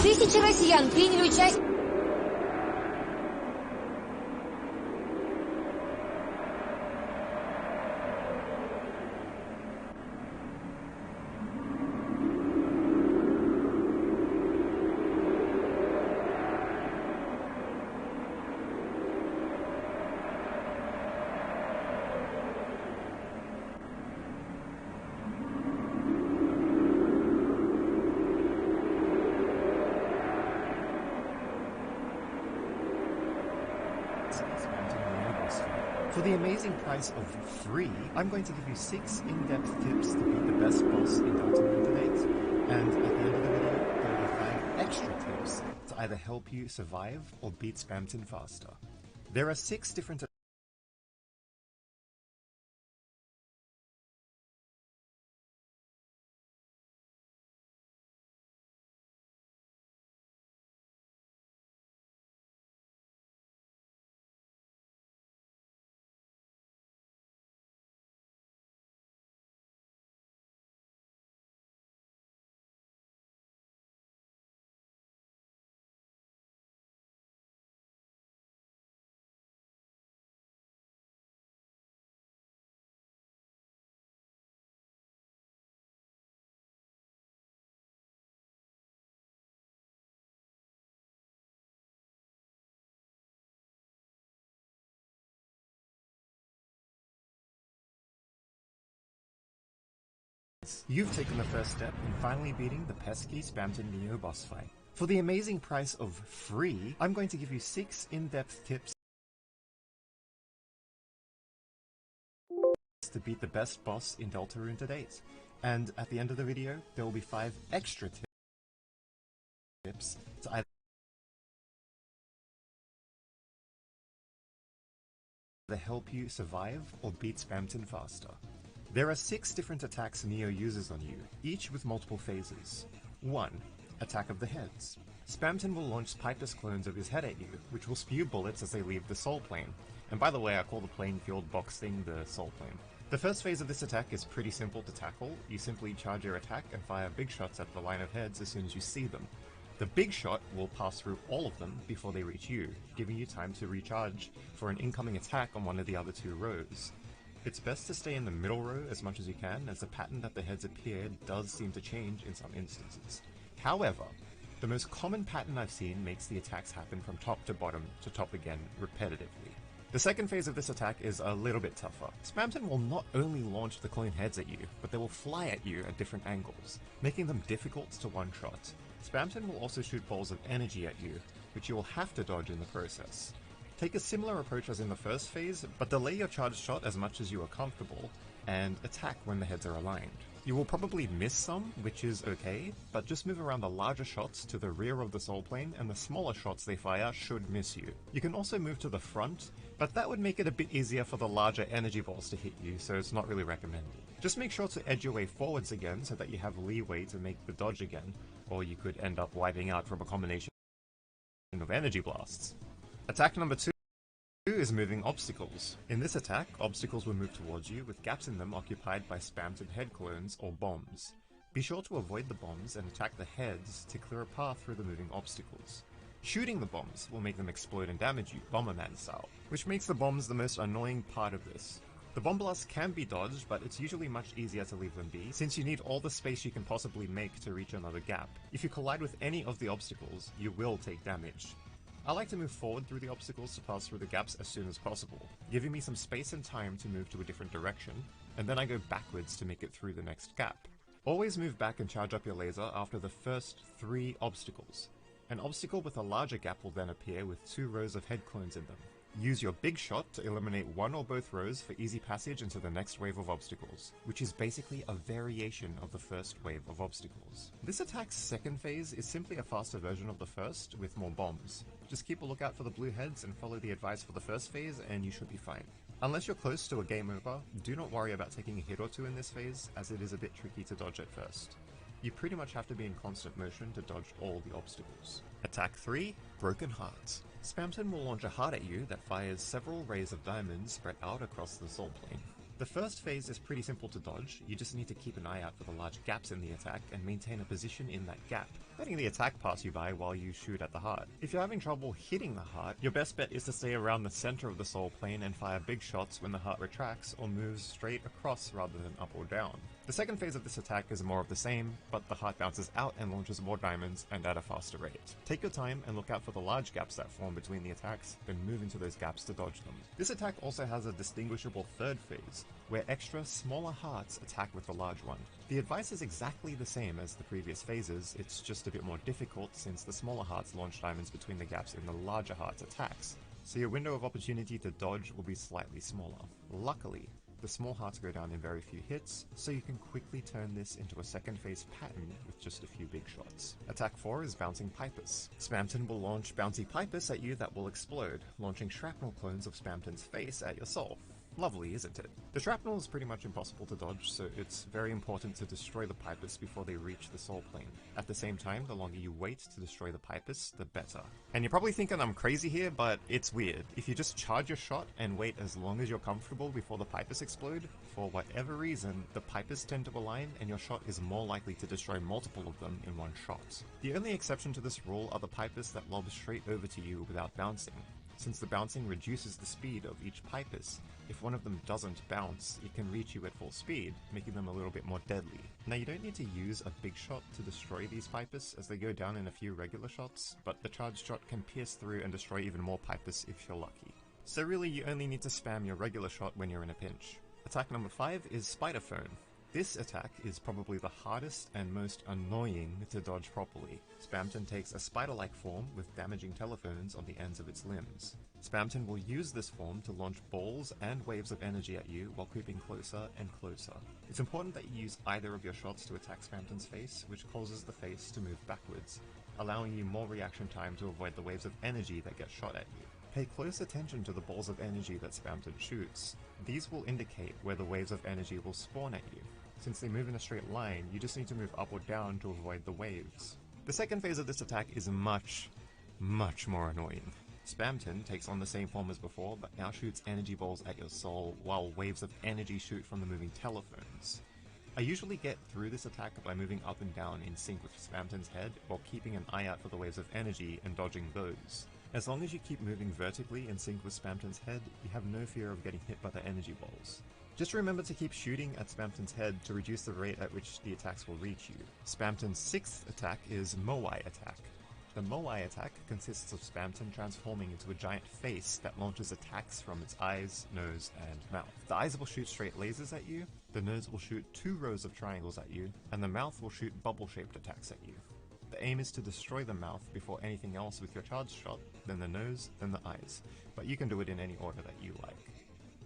Тысячи россиян приняли участие... For the amazing price of free, I'm going to give you 6 in-depth tips to beat the best boss in Untitled Chapter, and at the end of the video, there will be 5 extra tips to either help you survive or beat Spamton faster. There are 6 different means you've taken the first step in finally beating the pesky Spamton Neo boss fight. For the amazing price of free, I'm going to give you 6 in-depth tips to beat the best boss in Deltarune to date. And at the end of the video, there will be 5 extra tips to either help you survive or beat Spamton faster. There are 6 different attacks Neo uses on you, each with multiple phases. 1. Attack of the Heads. Spamton will launch Pipus clones of his head at you, which will spew bullets as they leave the Soul Plane. And by the way, I call the plane-filled box thing the Soul Plane. The first phase of this attack is pretty simple to tackle. You simply charge your attack and fire big shots at the line of heads as soon as you see them. The big shot will pass through all of them before they reach you, giving you time to recharge for an incoming attack on one of the other 2 rows. It's best to stay in the middle row as much as you can, as the pattern that the heads appear does seem to change in some instances. However, the most common pattern I've seen makes the attacks happen from top to bottom to top again repetitively. The second phase of this attack is a little bit tougher. Spamton will not only launch the clone heads at you, but they will fly at you at different angles, making them difficult to one-shot. Spamton will also shoot balls of energy at you, which you will have to dodge in the process. Take a similar approach as in the first phase, but delay your charged shot as much as you are comfortable, and attack when the heads are aligned. You will probably miss some, which is okay, but just move around the larger shots to the rear of the Soul Plane, and the smaller shots they fire should miss you. You can also move to the front, but that would make it a bit easier for the larger energy balls to hit you, so it's not really recommended. Just make sure to edge your way forwards again so that you have leeway to make the dodge again, or you could end up wiping out from a combination of energy blasts. Attack number 2 is moving obstacles. In this attack, obstacles will move towards you with gaps in them occupied by Spamton head clones or bombs. Be sure to avoid the bombs and attack the heads to clear a path through the moving obstacles. Shooting the bombs will make them explode and damage you, Bomberman style, which makes the bombs the most annoying part of this. The bomb blasts can be dodged, but it's usually much easier to leave them be, since you need all the space you can possibly make to reach another gap. If you collide with any of the obstacles, you will take damage. I like to move forward through the obstacles to pass through the gaps as soon as possible, giving me some space and time to move to a different direction, and then I go backwards to make it through the next gap. Always move back and charge up your laser after the first 3 obstacles. An obstacle with a larger gap will then appear with 2 rows of head clones in them. Use your big shot to eliminate one or both rows for easy passage into the next wave of obstacles, which is basically a variation of the first wave of obstacles. This attack's second phase is simply a faster version of the first, with more bombs. Just keep a lookout for the blue heads and follow the advice for the first phase and you should be fine. Unless you're close to a game over, do not worry about taking a hit or 2 in this phase, as it is a bit tricky to dodge at first. You pretty much have to be in constant motion to dodge all the obstacles. Attack 3, Broken Hearts. Spamton will launch a heart at you that fires several rays of diamonds spread out across the Soul Plane. The first phase is pretty simple to dodge, you just need to keep an eye out for the large gaps in the attack and maintain a position in that gap, letting the attack pass you by while you shoot at the heart. If you're having trouble hitting the heart, your best bet is to stay around the center of the Soul Plane and fire big shots when the heart retracts or moves straight across rather than up or down. The second phase of this attack is more of the same, but the heart bounces out and launches more diamonds and at a faster rate. Take your time and look out for the large gaps that form between the attacks, then move into those gaps to dodge them. This attack also has a distinguishable third phase, where extra smaller hearts attack with the large one. The advice is exactly the same as the previous phases, it's just a bit more difficult since the smaller hearts launch diamonds between the gaps in the larger hearts' attacks, so your window of opportunity to dodge will be slightly smaller. Luckily, the small hearts go down in very few hits, so you can quickly turn this into a second phase pattern with just a few big shots. Attack 4 is Bouncing Pipus. Spamton will launch bouncy Pipus at you that will explode, launching shrapnel clones of Spamton's face at your soul. Lovely, isn't it? The shrapnel is pretty much impossible to dodge, so it's very important to destroy the Pipus before they reach the Soul Plane. At the same time, the longer you wait to destroy the Pipus, the better. And you're probably thinking I'm crazy here, but it's weird. If you just charge your shot and wait as long as you're comfortable before the Pipus explode, for whatever reason, the Pipus tend to align and your shot is more likely to destroy multiple of them in one shot. The only exception to this rule are the Pipus that lob straight over to you without bouncing. Since the bouncing reduces the speed of each Pipus, if one of them doesn't bounce, it can reach you at full speed, making them a little bit more deadly. Now you don't need to use a big shot to destroy these Pipus, as they go down in a few regular shots, but the charged shot can pierce through and destroy even more Pipus if you're lucky. So really you only need to spam your regular shot when you're in a pinch. Attack number 5 is Spider Phone. This attack is probably the hardest and most annoying to dodge properly. Spamton takes a spider-like form with damaging telephones on the ends of its limbs. Spamton will use this form to launch balls and waves of energy at you while creeping closer and closer. It's important that you use either of your shots to attack Spamton's face, which causes the face to move backwards, allowing you more reaction time to avoid the waves of energy that get shot at you. Pay close attention to the balls of energy that Spamton shoots. These will indicate where the waves of energy will spawn at you. Since they move in a straight line, you just need to move up or down to avoid the waves. The second phase of this attack is much more annoying. Spamton takes on the same form as before, but now shoots energy balls at your soul while waves of energy shoot from the moving telephones. I usually get through this attack by moving up and down in sync with Spamton's head while keeping an eye out for the waves of energy and dodging those. As long as you keep moving vertically in sync with Spamton's head, you have no fear of getting hit by the energy balls. Just remember to keep shooting at Spamton's head to reduce the rate at which the attacks will reach you. Spamton's sixth attack is Moai Attack. The Moai Attack consists of Spamton transforming into a giant face that launches attacks from its eyes, nose, and mouth. The eyes will shoot straight lasers at you, the nose will shoot 2 rows of triangles at you, and the mouth will shoot bubble-shaped attacks at you. The aim is to destroy the mouth before anything else with your charge shot, then the nose, then the eyes, but you can do it in any order that you like.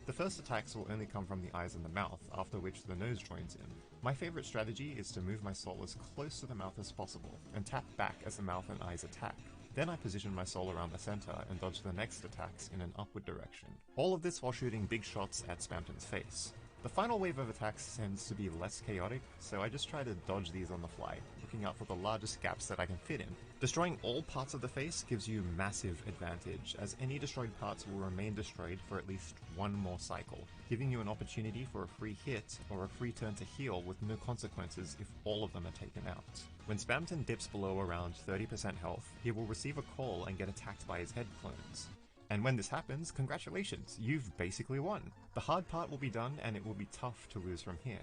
The first attacks will only come from the eyes and the mouth, after which the nose joins in. My favorite strategy is to move my soul as close to the mouth as possible, and tap back as the mouth and eyes attack. Then I position my soul around the center and dodge the next attacks in an upward direction. All of this while shooting big shots at Spamton's face. The final wave of attacks tends to be less chaotic, so I just try to dodge these on the fly, looking out for the largest gaps that I can fit in. Destroying all parts of the face gives you massive advantage, as any destroyed parts will remain destroyed for at least one more cycle, giving you an opportunity for a free hit or a free turn to heal with no consequences if all of them are taken out. When Spamton dips below around 30% health, he will receive a call and get attacked by his head clones. And when this happens, congratulations, you've basically won. The hard part will be done and it will be tough to lose from here.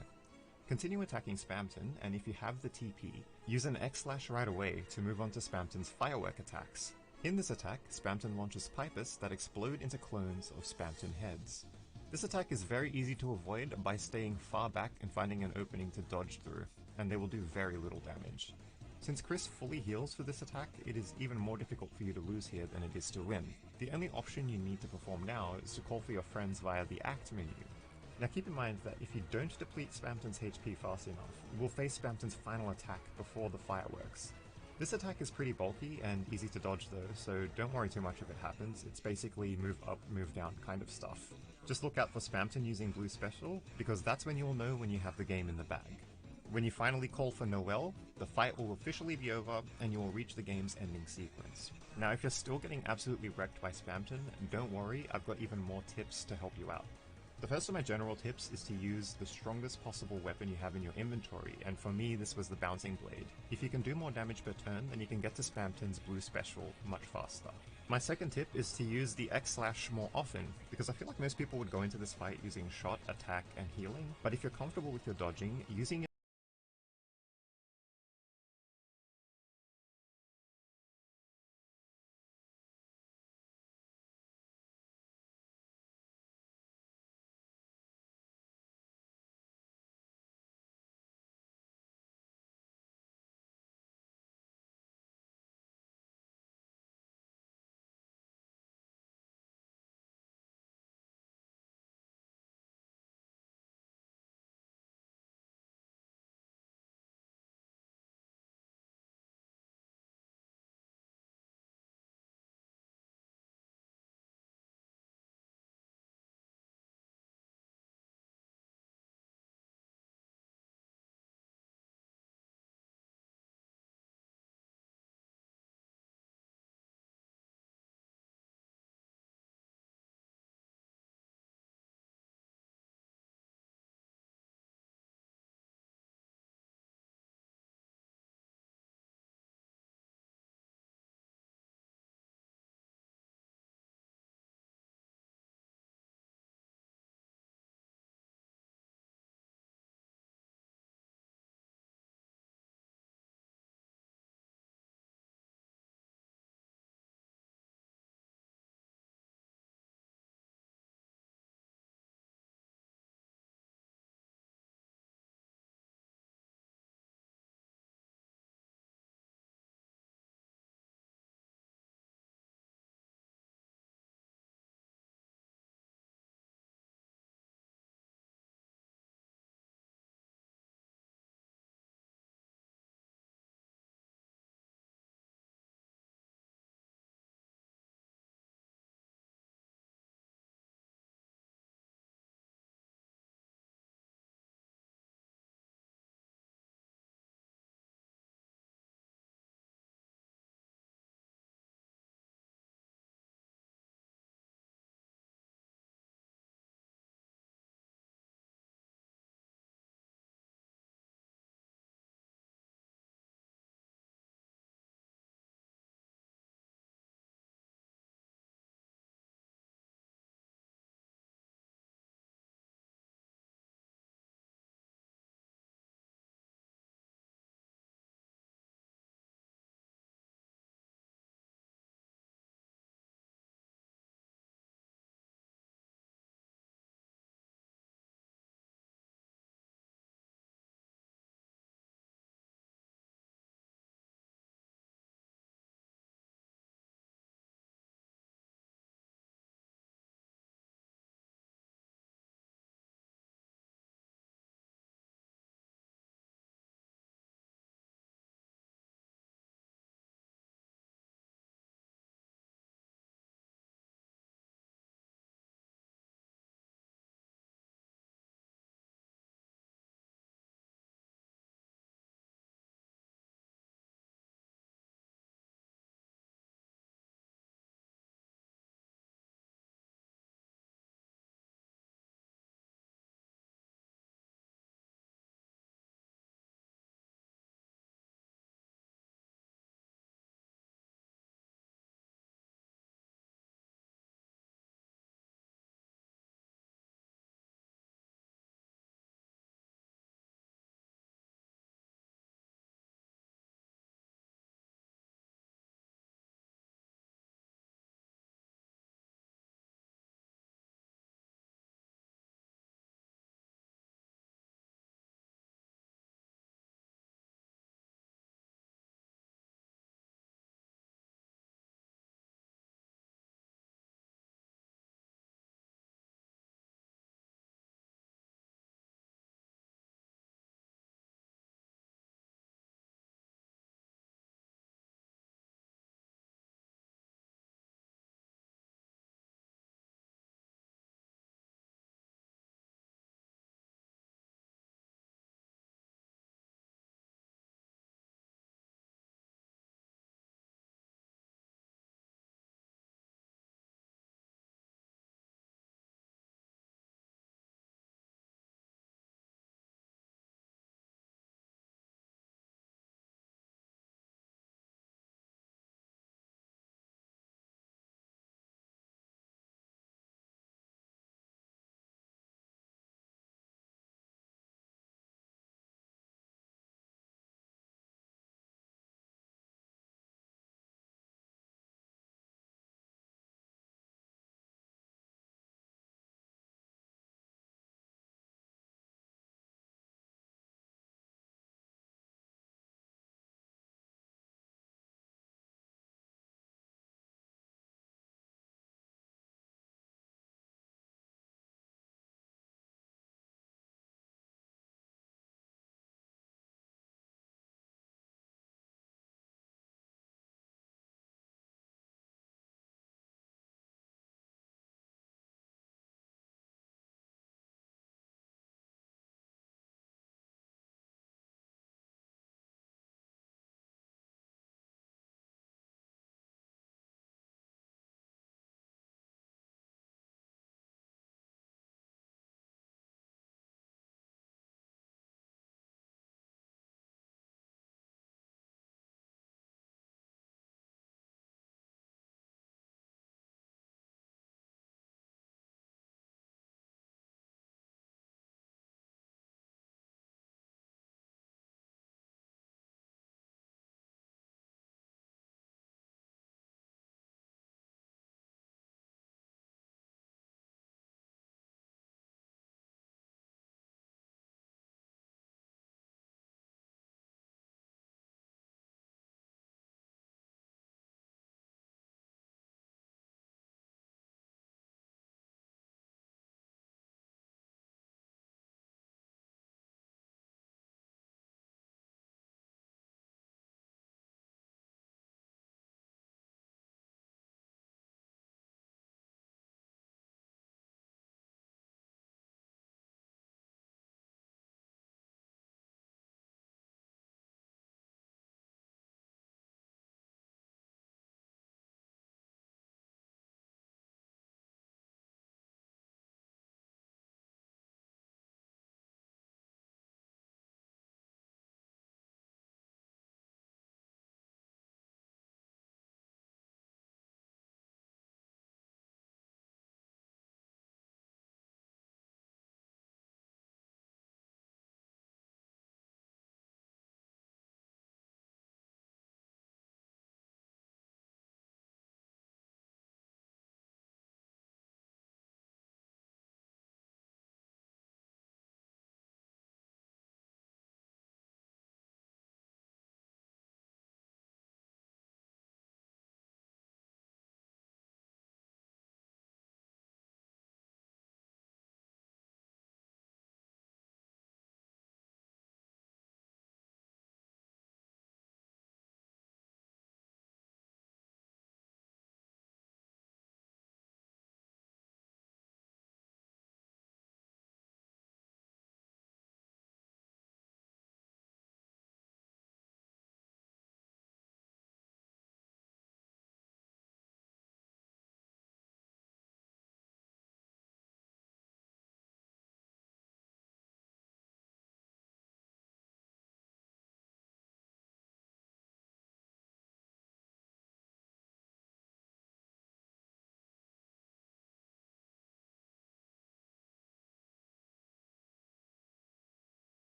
Continue attacking Spamton, and if you have the TP, use an X-slash right away to move on to Spamton's Firework Attacks. In this attack, Spamton launches pipers that explode into clones of Spamton heads. This attack is very easy to avoid by staying far back and finding an opening to dodge through, and they will do very little damage. Since Chris fully heals for this attack, it is even more difficult for you to lose here than it is to win. The only option you need to perform now is to call for your friends via the Act menu. Now keep in mind that if you don't deplete Spamton's HP fast enough, you will face Spamton's final attack before the fireworks. This attack is pretty bulky and easy to dodge though, so don't worry too much if it happens. It's basically move up, move down kind of stuff. Just look out for Spamton using blue special, because that's when you'll know when you have the game in the bag. When you finally call for Noel, the fight will officially be over and you will reach the game's ending sequence. Now if you're still getting absolutely wrecked by Spamton, don't worry, I've got even more tips to help you out. The first of my general tips is to use the strongest possible weapon you have in your inventory, and for me this was the Bouncing Blade. If you can do more damage per turn, then you can get to Spamton's blue special much faster. My second tip is to use the X-slash more often, because I feel like most people would go into this fight using shot, attack, and healing, but if you're comfortable with your dodging, using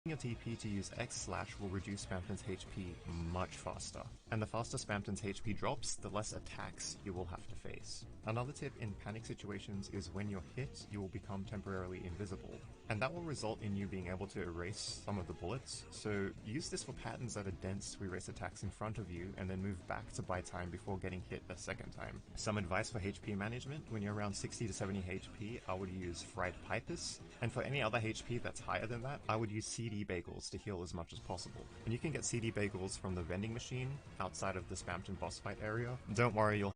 your TP to use X/ will reduce Spamton's HP much faster, and the faster Spamton's HP drops, the less attacks you will have to face. Another tip in panic situations is when you're hit, you will become temporarily invisible, and that will result in you being able to erase some of the bullets, so use this for patterns that are dense to erase attacks in front of you and then move back to buy time before getting hit a second time. Some advice for HP management: when you're around 60 to 70 HP, I would use Fried Pipers, and for any other HP that's higher than that, I would use CD bagels to heal as much as possible. And you can get CD bagels from the vending machine outside of the Spamton boss fight area. Don't worry, you'll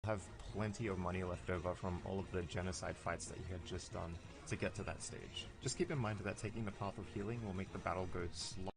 have plenty of money left over from all of the genocide fights that you had just done to get to that stage. Just keep in mind that taking the path of healing will make the battle go slow.